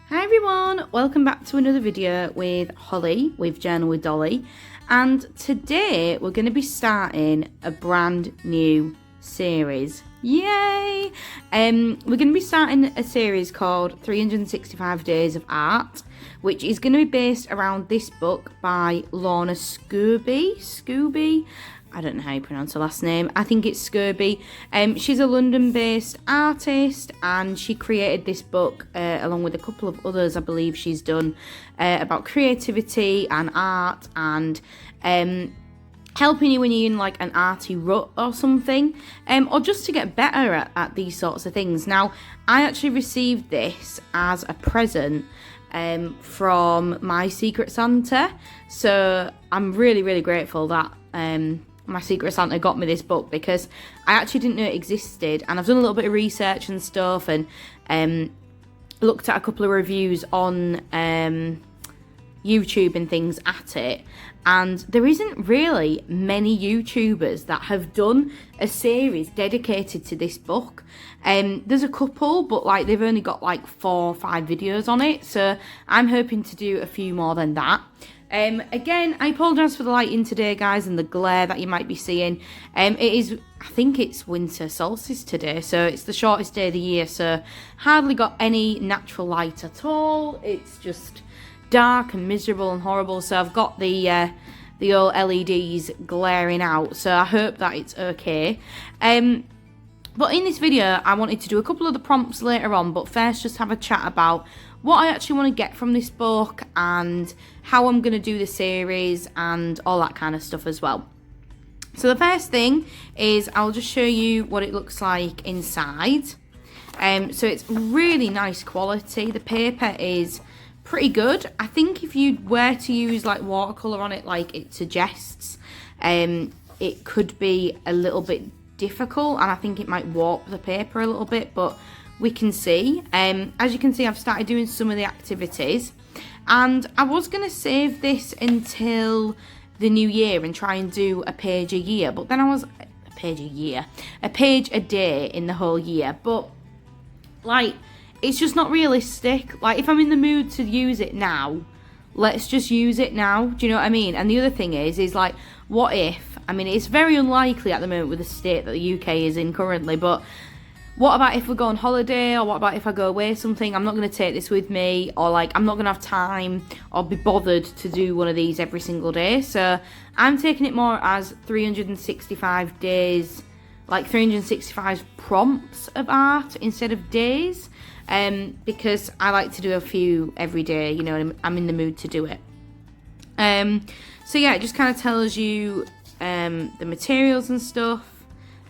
Hi everyone, welcome back to another video with Holly, with Journal with Dolly, and today we're going to be starting a brand new series. Yay! We're going to be starting a series called 365 Days of Art, which is going to be based around this book by Lorna Scooby. I don't know how you pronounce her last name. I think it's Scooby. She's a London-based artist, and she created this book along with a couple of others I believe she's done about creativity and art and helping you when you're in like an arty rut or something, or just to get better at these sorts of things. Now, I actually received this as a present from my Secret Santa, so I'm really grateful that my Secret Santa got me this book, because I actually didn't know it existed, and I've done a little bit of research and stuff, and looked at a couple of reviews on YouTube and things at it, and there isn't really many YouTubers that have done a series dedicated to this book. There's a couple, but like they've only got like 4 or 5 videos on it, so I'm hoping to do a few more than that. Again, I apologise for the lighting today, guys, and the glare that you might be seeing. It is, I think it's winter solstice today, so it's the shortest day of the year, so hardly got any natural light at all. It's just dark and miserable and horrible, so I've got the old LEDs glaring out, so I hope that it's okay. But in this video, I wanted to do a couple of the prompts later on, but first just have a chat about what I actually want to get from this book and how I'm going to do the series and all that kind of stuff as well. So the first thing is I'll just show you what it looks like inside. So it's really nice quality. The paper is pretty good. I think if you were to use like watercolour on it like it suggests, it could be a little bit difficult, and I think it might warp the paper a little bit, but we can see. As you can see, I've started doing some of the activities, and I was going to save this until the new year and try and do a page a year, but then a page a day in the whole year, but like it's just not realistic. Like, if I'm in the mood to use it now, let's just use it now. Do you know what I mean? And the other thing is like, what if, I mean, it's very unlikely at the moment with the state that the UK is in currently, but what about if we go on holiday, or what about if I go away something? I'm not going to take this with me, or like I'm not going to have time or be bothered to do one of these every single day. So I'm taking it more as 365 days, like 365 prompts of art instead of days, because I like to do a few every day, you know, I'm in the mood to do it. So yeah, it just kind of tells you the materials and stuff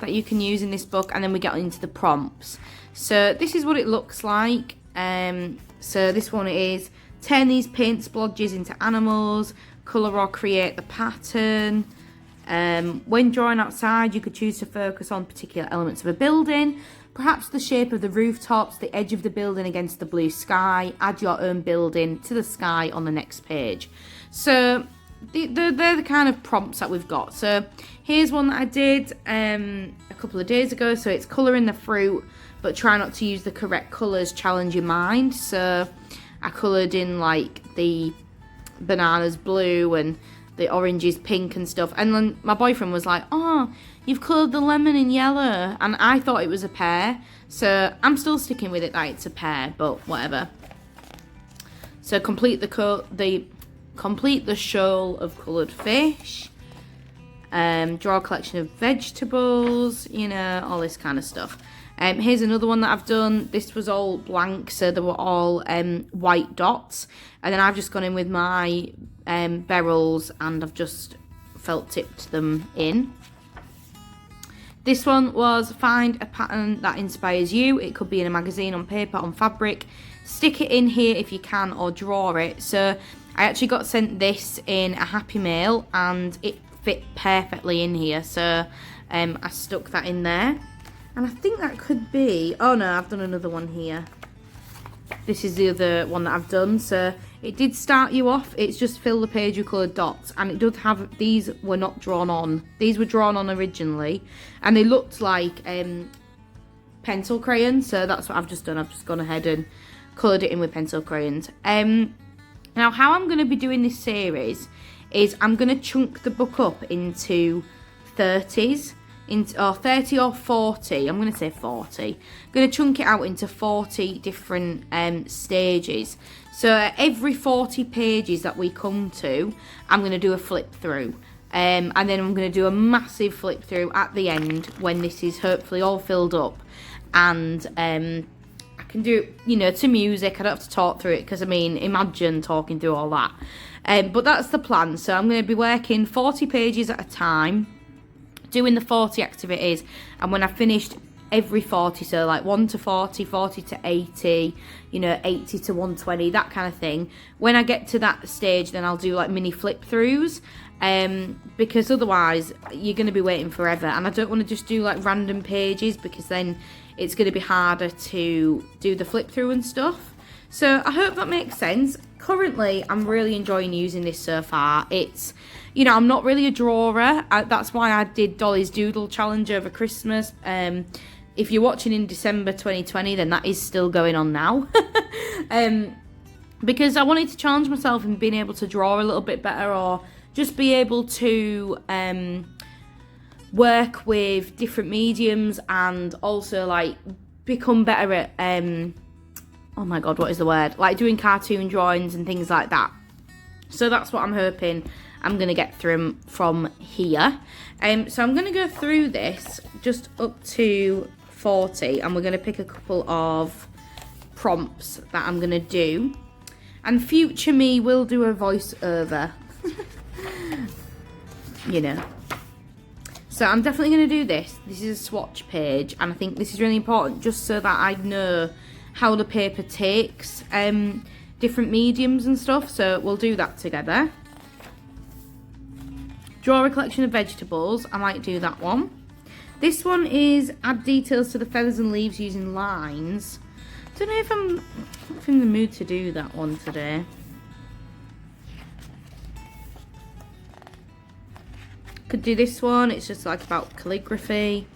that you can use in this book, and then we get into the prompts. So this is what it looks like. So this one is turn these paint splodges into animals, colour or create the pattern. When drawing outside, you could choose to focus on particular elements of a building, perhaps the shape of the rooftops, the edge of the building against the blue sky. Add your own building to the sky on the next page. So they're the kind of prompts that we've got. So here's one that I did a couple of days ago. So it's colouring the fruit, but try not to use the correct colours, challenge your mind. So I coloured in like the bananas blue and the oranges pink and stuff, and then my boyfriend was like, oh, you've coloured the lemon in yellow, and I thought it was a pear, so I'm still sticking with it that it's a pear, but whatever. So complete the shoal of coloured fish, draw a collection of vegetables, you know, all this kind of stuff. Here's another one that I've done. This was all blank, so they were all white dots, and then I've just gone in with my beryls and I've just felt tipped them in. This one was find a pattern that inspires you. It could be in a magazine, on paper, on fabric. Stick it in here if you can, or draw it. So I actually got sent this in a Happy Mail and it fit perfectly in here, so I stuck that in there. And I think that could be, oh no, I've done another one here. This is the other one that I've done. So it did start you off, it's just fill the page with coloured dots, and it does have, these were not drawn on. These were drawn on originally, and they looked like pencil crayons, so that's what I've just done. I've just gone ahead and coloured it in with pencil crayons. Now, how I'm going to be doing this series is I'm going to chunk the book up into 30s, or 30 or 40. I'm going to say 40. I'm going to chunk it out into 40 different stages. So every 40 pages that we come to, I'm going to do a flip through. And then I'm going to do a massive flip through at the end when this is hopefully all filled up. And I can do it, you know, to music. I don't have to talk through it because, I mean, imagine talking through all that. But that's the plan. So I'm going to be working 40 pages at a time, doing the 40 activities. And when I've finished every 40, so like 1 to 40, 40 to 80, you know, 80 to 120, that kind of thing. When I get to that stage, then I'll do like mini flip throughs. Because otherwise you're going to be waiting forever, and I don't want to just do like random pages because then it's going to be harder to do the flip through and stuff. So I hope that makes sense. Currently I'm really enjoying using this so far. It's, you know, I'm not really a drawer. That's why I did Dolly's doodle challenge over Christmas. If you're watching in December 2020, then that is still going on now. Because I wanted to challenge myself in being able to draw a little bit better, or just be able to work with different mediums, and also like become better at oh my god, what is the word? Like doing cartoon drawings and things like that. So that's what I'm hoping I'm going to get through from here. So I'm going to go through this just up to 40, and we're going to pick a couple of prompts that I'm going to do. And future me will do a voiceover. You know. So I'm definitely going to do this. This is a swatch page, and I think this is really important just so that I know how the paper takes different mediums and stuff. So we'll do that together. Draw a collection of vegetables. I might do that one. This one is add details to the feathers and leaves using lines. Don't know if I'm in the mood to do that one today. Could do this one. It's just like about calligraphy,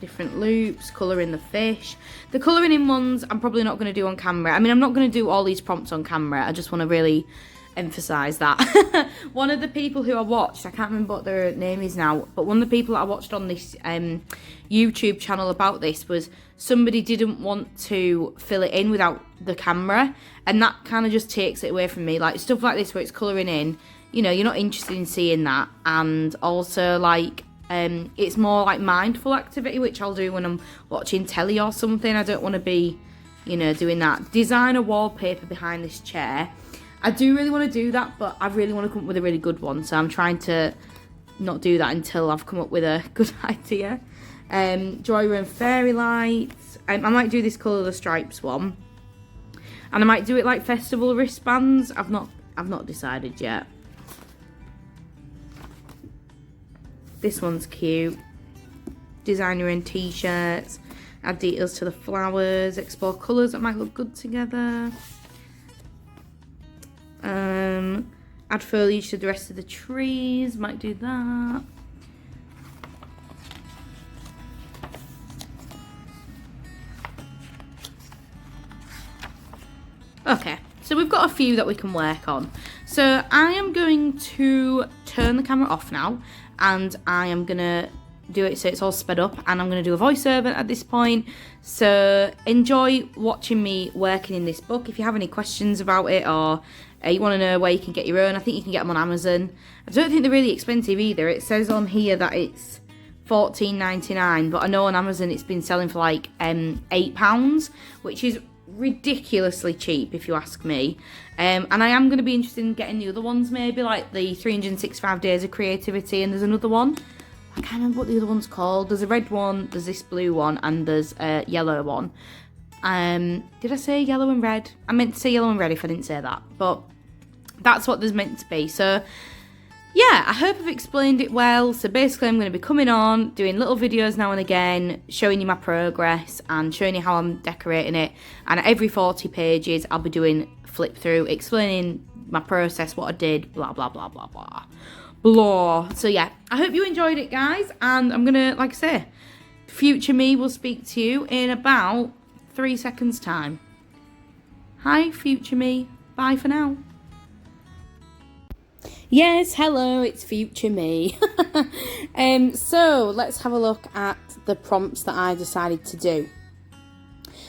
different loops, colouring the fish. The colouring in ones I'm probably not going to do on camera. I mean, I'm not going to do all these prompts on camera. I just want to really emphasise that. One of the people who I watched, I can't remember what their name is now, but one of the people that I watched on this YouTube channel about this was somebody didn't want to fill it in without the camera, and that kind of just takes it away from me. Like stuff like this where it's colouring in, you know, you're not interested in seeing that. And also like it's more like mindful activity, which I'll do when I'm watching telly or something. I don't want to be, you know, doing that. Design a wallpaper behind this chair. I do really want to do that, but I really want to come up with a really good one. So I'm trying to not do that until I've come up with a good idea. Draw your own fairy lights. I might do this colour the stripes one. And I might do it like festival wristbands. I've not decided yet. This one's cute. Design your own t-shirts. Add details to the flowers. Explore colours that might look good together. Add foliage to the rest of the trees. Might do that. Okay, so we've got a few that we can work on. So I am going to turn the camera off now, and I am going to do it so it's all sped up, and I'm going to do a voiceover at this point. So enjoy watching me working in this book. If you have any questions about it, or you want to know where you can get your own, I think you can get them on Amazon. I don't think they're really expensive either. It says on here that it's $14.99, but I know on Amazon it's been selling for like £8, which is ridiculously cheap if you ask me. And I am going to be interested in getting the other ones, maybe like the 365 Days of Creativity, and there's another one. I can't remember what the other one's called. There's a red one, there's this blue one, and there's a yellow one. Did I say yellow and red? I meant to say yellow and red if I didn't say that, but that's what there's meant to be. So yeah, I hope I've explained it well. So basically I'm going to be coming on, doing little videos now and again, showing you my progress and showing you how I'm decorating it. And at every 40 pages I'll be doing flip through, explaining my process, what I did, blah, blah, blah, blah, blah. Blah. So yeah, I hope you enjoyed it, guys. And I'm going to, like I say, future me will speak to you in about 3 seconds time. Hi future me, bye for now. Yes, hello, it's future me. So let's have a look at the prompts that I decided to do.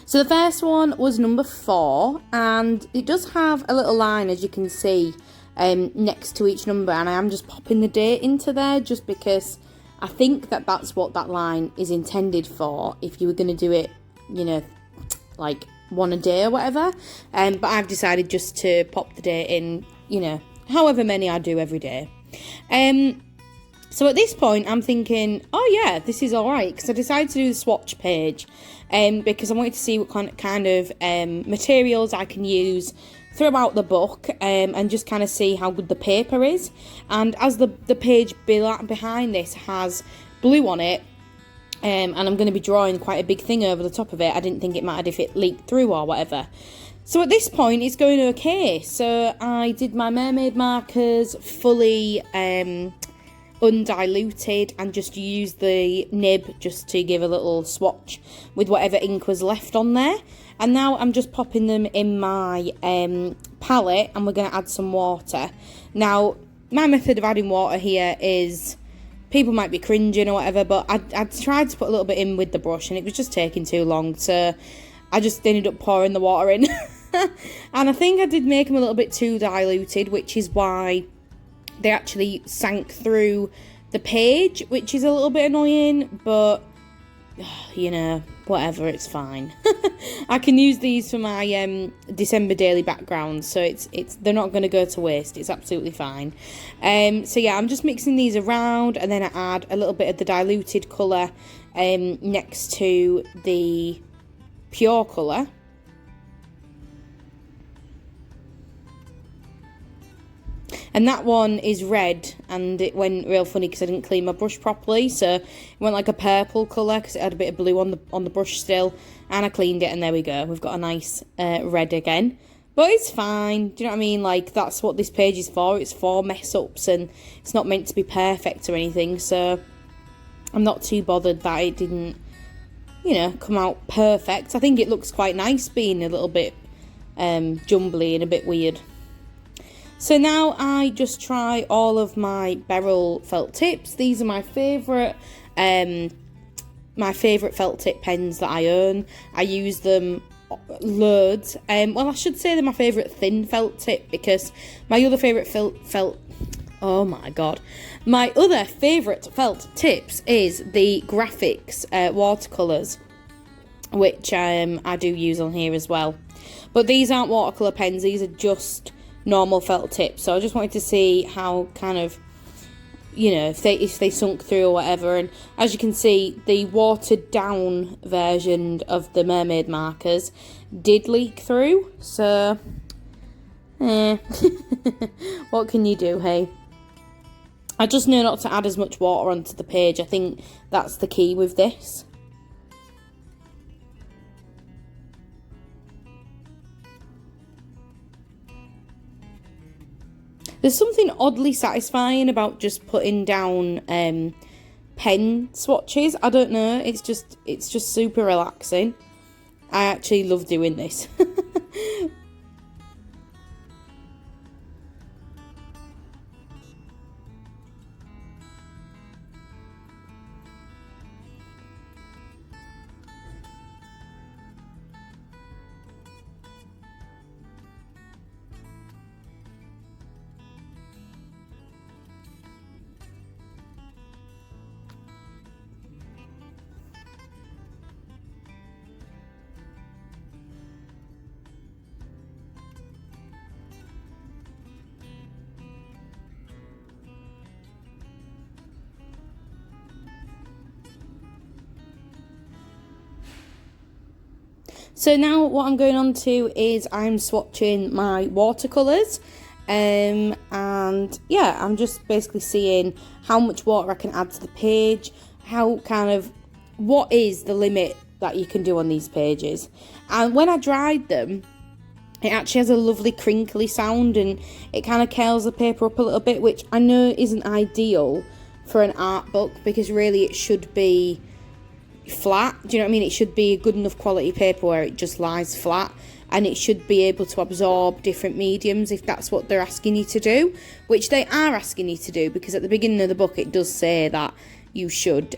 So the first one was number 4, and it does have a little line, as you can see, next to each number, and I am just popping the date into there just because I think that that's what that line is intended for, if you were going to do it, you know, like one a day or whatever. But I've decided just to pop the date in, you know, however many I do every day. So at this point I'm thinking, oh yeah, this is alright, because I decided to do the swatch page because I wanted to see what kind of materials I can use throughout the book, and just kind of see how good the paper is. And as the page behind this has blue on it, and I'm going to be drawing quite a big thing over the top of it, I didn't think it mattered if it leaked through or whatever. So at this point it's going okay. So I did my mermaid markers fully undiluted, and just used the nib just to give a little swatch with whatever ink was left on there. And now I'm just popping them in my palette, and we're going to add some water. Now, my method of adding water here is, people might be cringing or whatever, but I tried to put a little bit in with the brush, and it was just taking too long, so I just ended up pouring the water in. And I think I did make them a little bit too diluted, which is why they actually sank through the page, which is a little bit annoying, but you know, whatever, it's fine. I can use these for my December daily background, so it's they're not going to go to waste. It's absolutely fine. So yeah, I'm just mixing these around, and then I add a little bit of the diluted colour next to the pure colour. And that one is red, and it went real funny because I didn't clean my brush properly, so it went like a purple colour because it had a bit of blue on the brush still, and I cleaned it, and there we go. We've got a nice red again. But it's fine, do you know what I mean? Like, that's what this page is for. It's for mess-ups, and it's not meant to be perfect or anything, so I'm not too bothered that it didn't, you know, come out perfect. I think it looks quite nice being a little bit jumbly and a bit weird. So now I just try all of my Beryl felt tips. These are my favourite felt tip pens that I own. I use them loads. Well, I should say they're my favourite thin felt tip, because my other favourite my other favourite felt tips is the graphics watercolours, which I do use on here as well. But these aren't watercolour pens, these are just normal felt tips. So I just wanted to see how kind of, you know, if they sunk through or whatever. And as you can see, the watered down version of the mermaid markers did leak through, so what can you do, hey? I just know not to add as much water onto the page. I think that's the key with this. There's something oddly satisfying about just putting down pen swatches. I don't know, it's just super relaxing. I actually love doing this. So now what I'm going on to is I'm swatching my watercolours, and yeah, I'm just basically seeing how much water I can add to the page, how kind of, what is the limit that you can do on these pages. And when I dried them, it actually has a lovely crinkly sound, and it kind of curls the paper up a little bit, which I know isn't ideal for an art book, because really it should be, flat. Do you know what I mean? It should be a good enough quality paper where it just lies flat, and it should be able to absorb different mediums if that's what they're asking you to do, which they are asking you to do, because at the beginning of the book it does say that you should,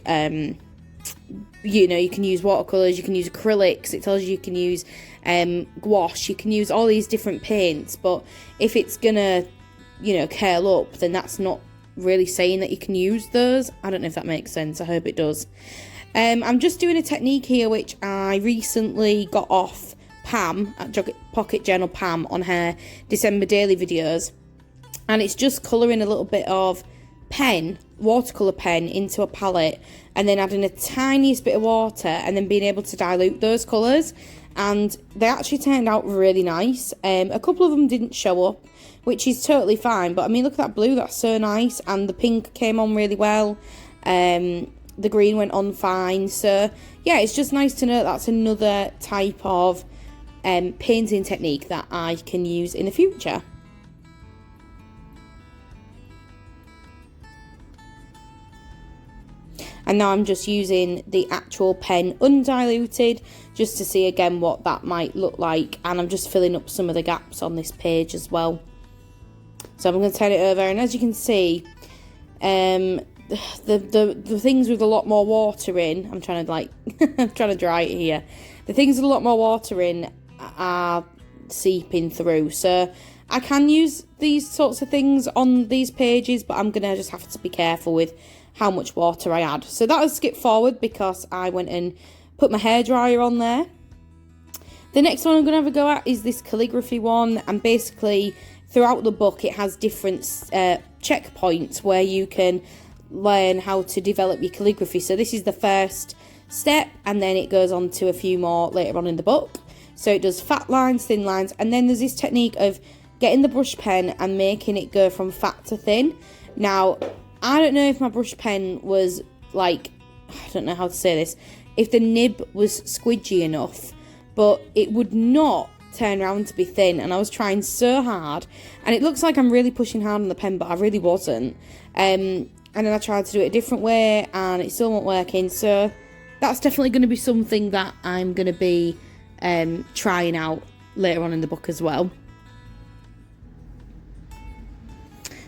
you can use watercolours, you can use acrylics, it tells you can use gouache, you can use all these different paints, but if it's gonna, curl up, then that's not really saying that you can use those. I don't know if that makes sense, I hope it does. I'm just doing a technique here which I recently got off Pam at Pocket Journal Pam on her December daily videos, and it's just colouring a little bit of watercolour pen into a palette, and then adding a tiniest bit of water, and then being able to dilute those colours, and they actually turned out really nice. A couple of them didn't show up, which is totally fine, but I mean, look at that blue, that's so nice, and the pink came on really well. The green went on fine, so yeah, it's just nice to know that's another type of painting technique that I can use in the future. And now I'm just using the actual pen undiluted, just to see again what that might look like, and I'm just filling up some of the gaps on this page as well. So I'm going to turn it over, and as you can see, the things with a lot more water in, I'm trying to dry it here. The things with a lot more water in are seeping through, so I can use these sorts of things on these pages, but I'm gonna just have to be careful with how much water I add. So that'll skip forward because I went and put my hairdryer on there. The next one I'm gonna have a go at is this calligraphy one, and basically throughout the book it has different checkpoints where you can learn how to develop your calligraphy. So this is the first step, and then it goes on to a few more later on in the book. So it does fat lines, thin lines, and then there's this technique of getting the brush pen and making it go from fat to thin. Now, I don't know if my brush pen was like, I don't know how to say this, if the nib was squidgy enough, but it would not turn around to be thin, and I was trying so hard, and it looks like I'm really pushing hard on the pen, but I really wasn't. And then I tried to do it a different way, and it still wasn't working, so that's definitely going to be something that I'm going to be trying out later on in the book as well.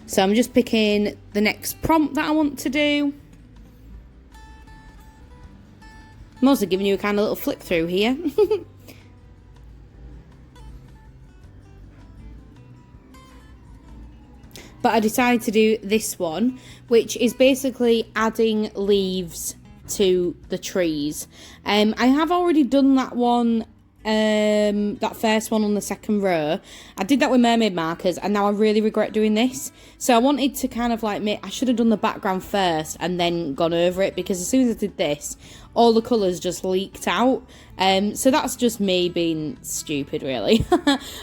So I'm just picking the next prompt that I want to do. I'm also giving you a kind of little flip through here. But I decided to do this one, which is basically adding leaves to the trees. I have already done that one, that first one on the second row. I did that with mermaid markers, and now I really regret doing this. So I wanted to kind of like I should have done the background first and then gone over it, because as soon as I did this, all the colours just leaked out. So that's just me being stupid, really,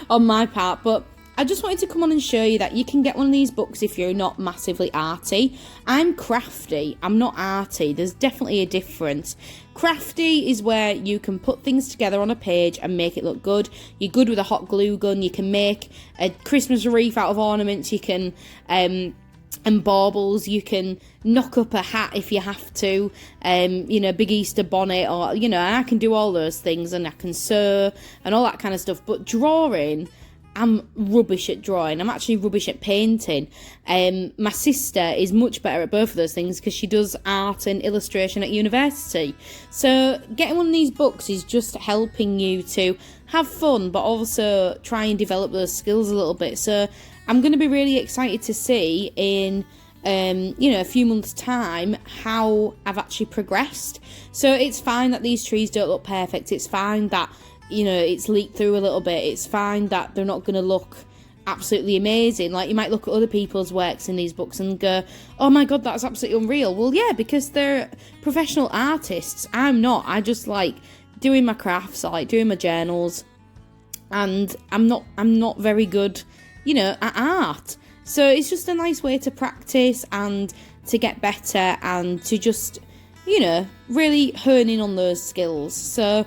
on my part. But I just wanted to come on and show you that you can get one of these books if you're not massively arty. I'm crafty, I'm not arty. There's definitely a difference. Crafty is where you can put things together on a page and make it look good. You're good with a hot glue gun. You can make a Christmas wreath out of ornaments. You can and baubles. You can knock up a hat if you have to. Big Easter bonnet, or I can do all those things, and I can sew and all that kind of stuff. But drawing, I'm rubbish at drawing. I'm actually rubbish at painting. My sister is much better at both of those things because she does art and illustration at university. So getting one of these books is just helping you to have fun, but also try and develop those skills a little bit. So I'm going to be really excited to see in a few months' time how I've actually progressed. So it's fine that these trees don't look perfect. It's fine that it's leaked through a little bit. It's fine that they're not going to look absolutely amazing. Like, you might look at other people's works in these books and go, oh my god, that's absolutely unreal. Well, yeah, because they're professional artists. I'm not. I just like doing my crafts. I like doing my journals, and I'm not very good, at art. So it's just a nice way to practice and to get better and to just, really hone in on those skills. So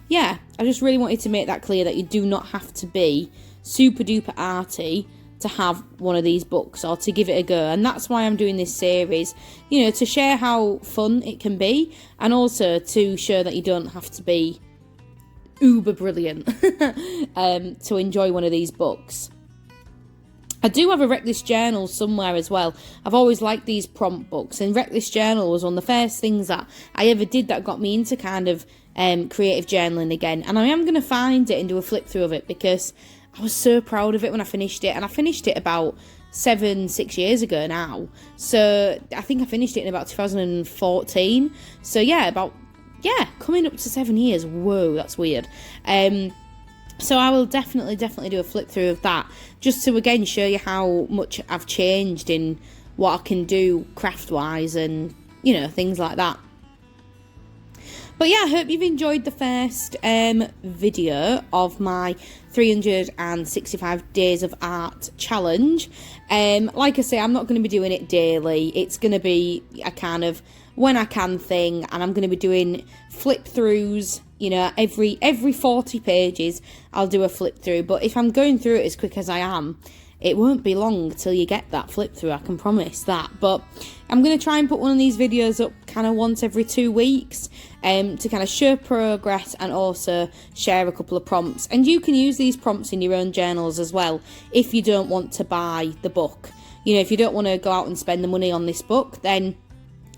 yeah, I just really wanted to make that clear that you do not have to be super duper arty to have one of these books or to give it a go. And that's why I'm doing this series, you know, to share how fun it can be, and also to show that you don't have to be uber brilliant to enjoy one of these books. I do have a Reckless Journal somewhere as well. I've always liked these prompt books, and Reckless Journal was one of the first things that I ever did that got me into kind of creative journaling again. And I am going to find it and do a flip through of it, because I was so proud of it when I finished it. And I finished it about 6 years ago now. So I think I finished it in about 2014. So yeah, coming up to 7 years. Whoa, that's weird. So I will definitely do a flip through of that, just to again show you how much I've changed in what I can do craft wise, and you know, things like that. But yeah, I hope you've enjoyed the first video of my 365 Days of Art challenge. Like I say, I'm not going to be doing it daily. It's going to be a kind of when I can thing, and I'm going to be doing flip throughs. You know, every 40 pages I'll do a flip through. But if I'm going through it as quick as I am, it won't be long till you get that flip through, I can promise that. But I'm going to try and put one of these videos up kind of once every 2 weeks to kind of show progress, and also share a couple of prompts. And you can use these prompts in your own journals as well if you don't want to buy the book. You know, if you don't want to go out and spend the money on this book, then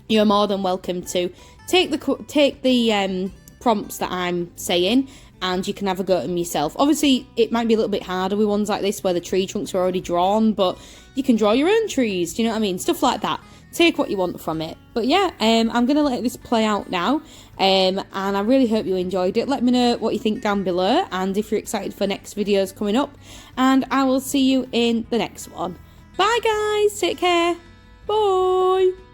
you're more than welcome to take the prompts that I'm saying, and you can have a go at them yourself. Obviously, it might be a little bit harder with ones like this where the tree trunks are already drawn, but you can draw your own trees, do you know what I mean? Stuff like that. Take what you want from it. But yeah, I'm going to let this play out now, and I really hope you enjoyed it. Let me know what you think down below, and if you're excited for next videos coming up, and I will see you in the next one. Bye guys, take care, bye!